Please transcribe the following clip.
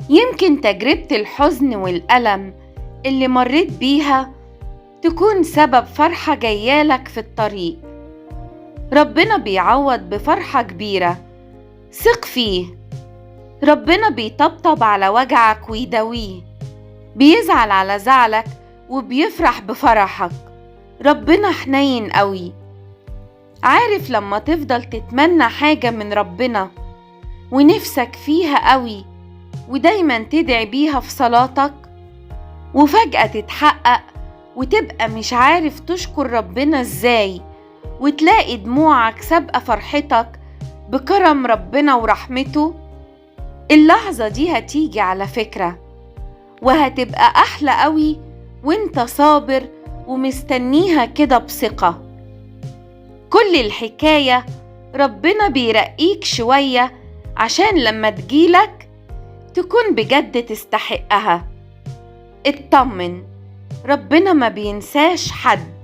يمكن تجربة الحزن والألم اللي مريت بيها تكون سبب فرحة جايالك في الطريق. ربنا بيعوض بفرحة كبيرة، ثق فيه. ربنا بيطبطب على وجعك ويداويه، بيزعل على زعلك وبيفرح بفرحك. ربنا حنين قوي. عارف لما تفضل تتمنى حاجة من ربنا ونفسك فيها قوي ودايما تدعي بيها في صلاتك، وفجأة تتحقق وتبقى مش عارف تشكر ربنا ازاي، وتلاقي دموعك سابقة فرحتك بكرم ربنا ورحمته. اللحظة دي هتيجي على فكرة، وهتبقى أحلى قوي وانت صابر ومستنيها كده بثقة. كل الحكاية ربنا بيرقيك شوية عشان لما تجيلك تكون بجد تستحقها. اطمن، ربنا ما بينساش حد.